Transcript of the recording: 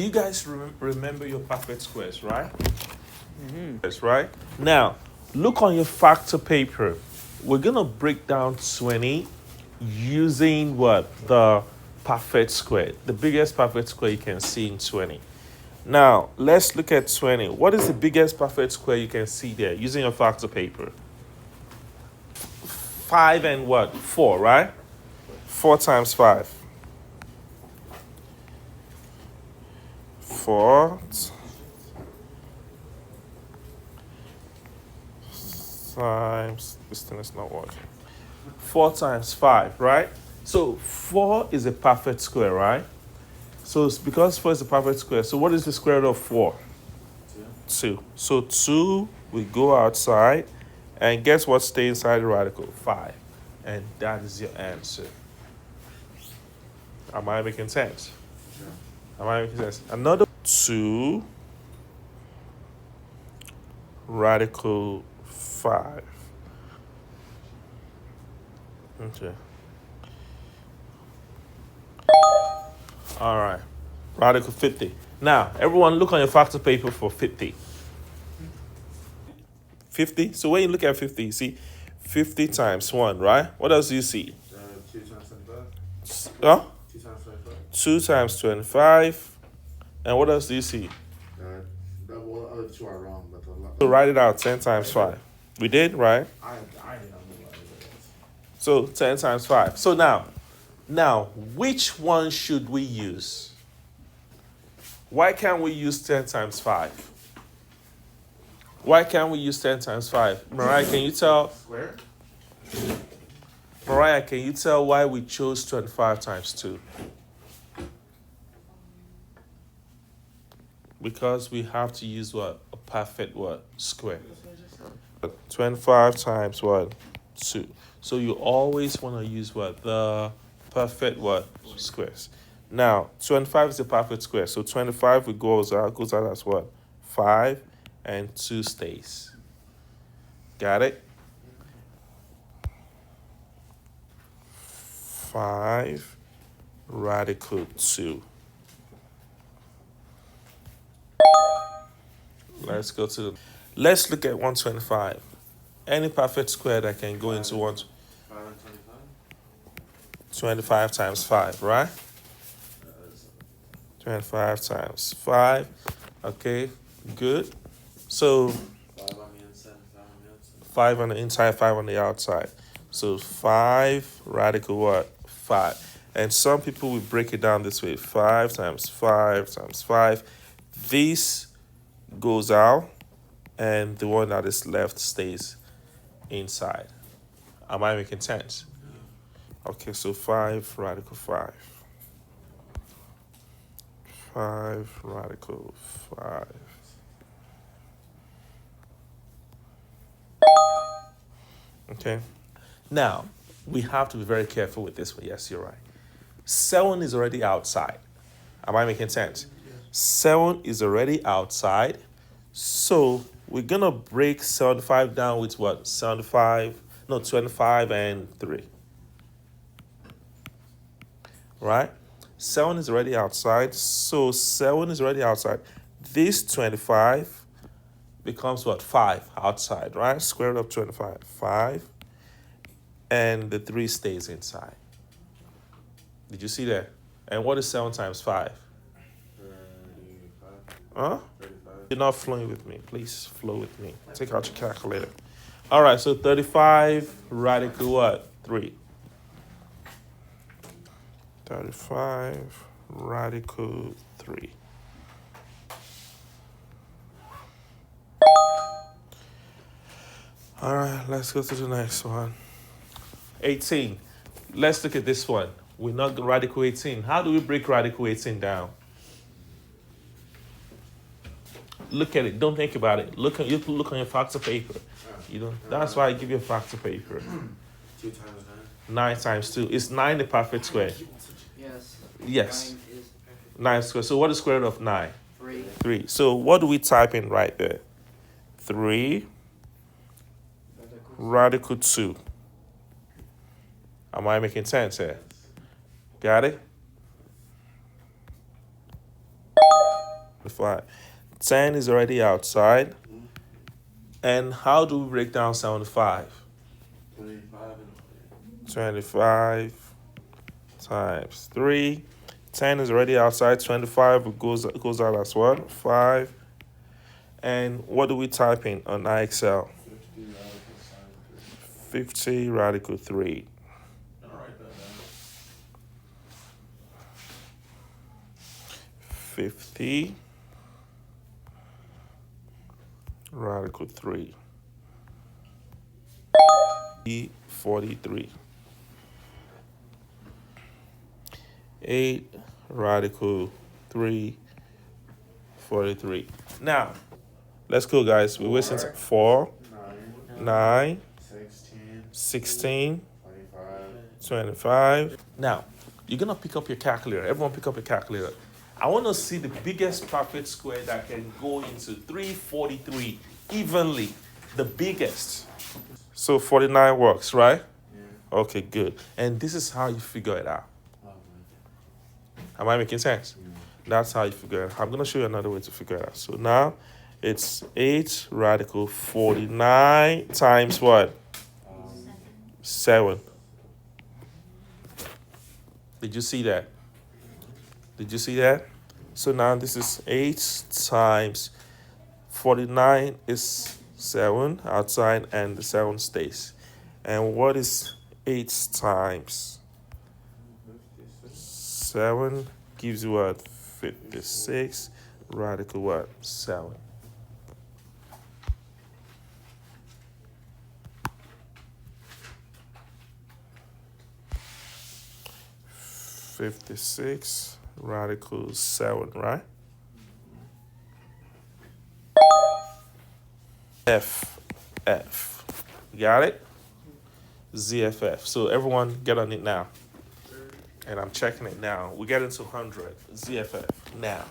You guys remember your perfect squares, right? That's right. Now, look on your factor paper. We're gonna break down 20 using what? The perfect square. The biggest perfect square you can see in 20. Now, let's look at 20. What is the biggest perfect square you can see there using your factor paper? 5 and what? 4, right? 4 times 5. 4 times, this thing is not working. 4 times 5, right? So 4 is a perfect square, right? So it's because 4 is a perfect square. So what is the square root of 4? 2. So 2 will go outside, and guess what stays inside the radical? 5. And that is your answer. Am I making sense? Am I making sense? Another 2 radical 5. Okay. All right. Radical 50. Now, everyone look on your factor paper for 50. 50? So when you look at 50, you see 50 times 1, right? What else do you see? 2 times 25. Huh? 2 times 25. 2 times 25. And what else do you see? Well, the other two are wrong, but So write it out 10 times 5. We did, right? I did not know what it is. So 10 times 5. So now, which one should we use? Why can't we use 10 times 5? Why can't we use 10 times 5? Mariah, can you tell? Square? Mariah, can you tell why we chose 25 times 2? Because we have to use what? A perfect what? Square. 25 times what? 2. So you always want to use what? The perfect what? Squares. Now, 25 is a perfect square. So 25 goes out as what? 5 and 2 stays. Got it? 5 radical 2. Let's go to let's look at 125. Any perfect square that can go into 125 times 5, right? 25 times 5. Okay, good. So 5 on the inside, 5 on the outside. 5 on the inside, 5 on the outside. So 5 radical what? 5. And some people will break it down this way. 5 times 5 times 5. This goes out, and the one that is left stays inside. Am I making sense? Okay, so 5 radical 5. 5 radical 5. Okay. Now, we have to be very careful with this one. Yes, you're right. 7 is already outside. Am I making sense? 7 is already outside. So we're going to break 75 down with what? 25 and 3. Right? 7 is already outside. So 7 is already outside. This 25 becomes what? 5 outside, right? Square root of 25. 5. And the 3 stays inside. Did you see that? And what is 7 times 5? 35. Huh? 35. You're not flowing with me. Please flow with me. Take out your calculator. All right, so 35 radical what? 3. 35 radical 3. All right, let's go to the next one. 18. Let's look at this one. We're not radical 18. How do we break radical 18 down? Look at it. Don't think about it. Look on your factor paper. You don't. That's why I give you a factor paper. 2 times 9 times 2. Is 9 the perfect square? Yes. Yes. 9 is perfect. 9 square. So what is square root of 9? 3. 3. So what do we type in right there? 3 radical 2. Am I making sense here? Got it? 5. 10 is already outside. And how do we break down 75? 25 and 25 times 3. 10 is already outside. 25 goes out as what? 5. And what do we type in on IXL? 50 radical 50 radical sine 3. 3. I'll write that down. 50 radical 3. 43. 8 radical 3. 43. Now, let's go, guys. We're wasting 4, 9, 9, 16, 16, 25. 25. Now, you're going to pick up your calculator. Everyone pick up your calculator. I want to see the biggest perfect square that can go into 343 evenly. The biggest. So 49 works, right? Yeah. Okay, good. And this is how you figure it out. Oh, man. Am I making sense? That's how you figure it out. I'm going to show you another way to figure it out. So now it's 8 radical 49 times what? 7. Did you see that? Did you see that? So now this is 8 times 49 is 7 outside and the 7 stays. And what is 8 times 56. 7 gives you what? 56 radical what? 7. $56 radical 7, right? F. Got it? ZFF. So everyone get on it now. And I'm checking it now. We get into 100. ZFF now.